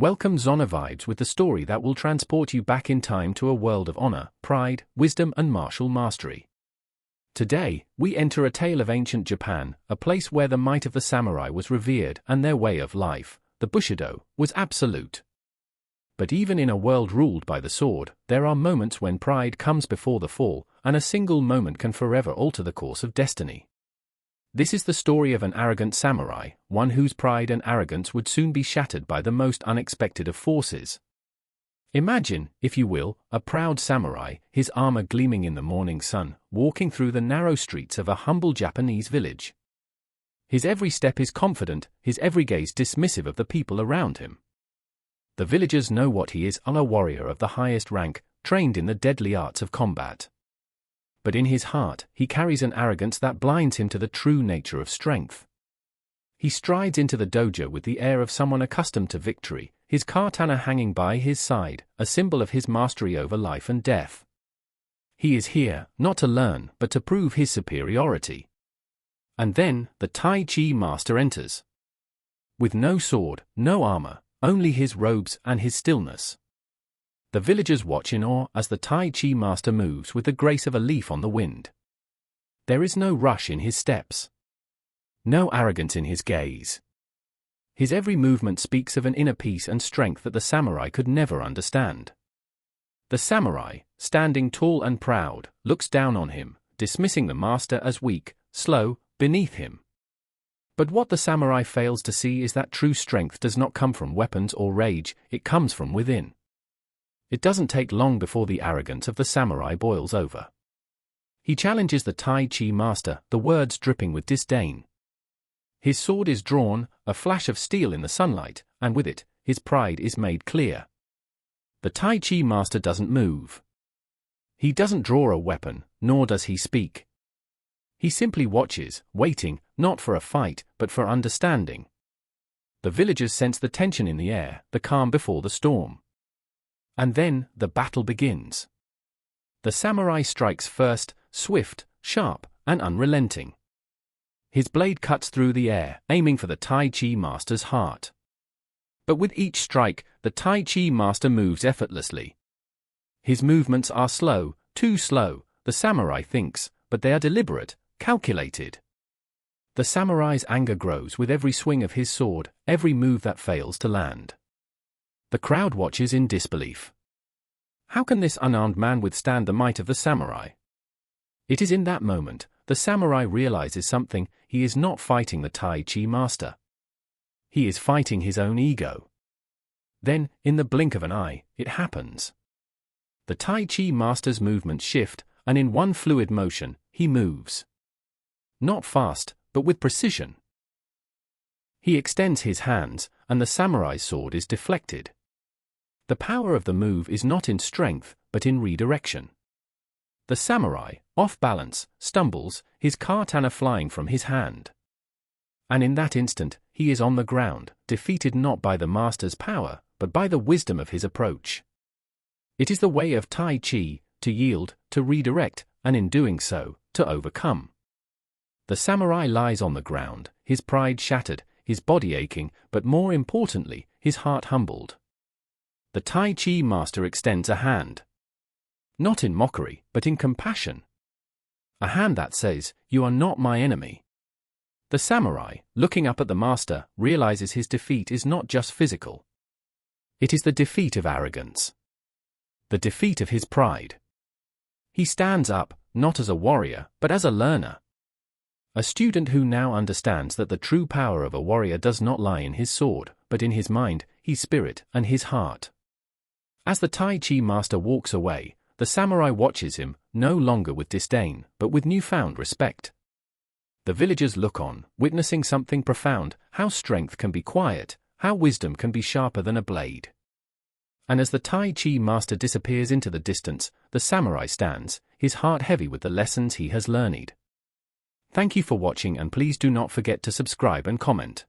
Welcome Zona Vibes with the story that will transport you back in time to a world of honor, pride, wisdom and martial mastery. Today, we enter a tale of ancient Japan, a place where the might of the samurai was revered and their way of life, the Bushido, was absolute. But even in a world ruled by the sword, there are moments when pride comes before the fall, and a single moment can forever alter the course of destiny. This is the story of an arrogant samurai, one whose pride and arrogance would soon be shattered by the most unexpected of forces. Imagine, if you will, a proud samurai, his armor gleaming in the morning sun, walking through the narrow streets of a humble Japanese village. His every step is confident, his every gaze dismissive of the people around him. The villagers know what he is, a warrior of the highest rank, trained in the deadly arts of combat. But in his heart, he carries an arrogance that blinds him to the true nature of strength. He strides into the dojo with the air of someone accustomed to victory, his katana hanging by his side, a symbol of his mastery over life and death. He is here, not to learn, but to prove his superiority. And then, the Tai Chi master enters. With no sword, no armor, only his robes and his stillness. The villagers watch in awe as the Tai Chi master moves with the grace of a leaf on the wind. There is no rush in his steps. No arrogance in his gaze. His every movement speaks of an inner peace and strength that the samurai could never understand. The samurai, standing tall and proud, looks down on him, dismissing the master as weak, slow, beneath him. But what the samurai fails to see is that true strength does not come from weapons or rage, it comes from within. It doesn't take long before the arrogance of the samurai boils over. He challenges the Tai Chi master, the words dripping with disdain. His sword is drawn, a flash of steel in the sunlight, and with it, his pride is made clear. The Tai Chi master doesn't move. He doesn't draw a weapon, nor does he speak. He simply watches, waiting, not for a fight, but for understanding. The villagers sense the tension in the air, the calm before the storm. And then, the battle begins. The samurai strikes first, swift, sharp, and unrelenting. His blade cuts through the air, aiming for the Tai Chi master's heart. But with each strike, the Tai Chi master moves effortlessly. His movements are slow, too slow, the samurai thinks, but they are deliberate, calculated. The samurai's anger grows with every swing of his sword, every move that fails to land. The crowd watches in disbelief. How can this unarmed man withstand the might of the samurai? It is in that moment, the samurai realizes something: he is not fighting the Tai Chi master. He is fighting his own ego. Then, in the blink of an eye, it happens. The Tai Chi master's movements shift, and in one fluid motion, he moves. Not fast, but with precision. He extends his hands, and the samurai's sword is deflected. The power of the move is not in strength, but in redirection. The samurai, off balance, stumbles, his katana flying from his hand. And in that instant, he is on the ground, defeated not by the master's power, but by the wisdom of his approach. It is the way of Tai Chi, to yield, to redirect, and in doing so, to overcome. The samurai lies on the ground, his pride shattered, his body aching, but more importantly, his heart humbled. The Tai Chi master extends a hand. Not in mockery, but in compassion. A hand that says, "You are not my enemy." The samurai, looking up at the master, realizes his defeat is not just physical. It is the defeat of arrogance. The defeat of his pride. He stands up, not as a warrior, but as a learner. A student who now understands that the true power of a warrior does not lie in his sword, but in his mind, his spirit, and his heart. As the Tai Chi master walks away, the samurai watches him, no longer with disdain, but with newfound respect. The villagers look on, witnessing something profound: how strength can be quiet, how wisdom can be sharper than a blade. And as the Tai Chi master disappears into the distance, the samurai stands, his heart heavy with the lessons he has learned. Thank you for watching, and please do not forget to subscribe and comment.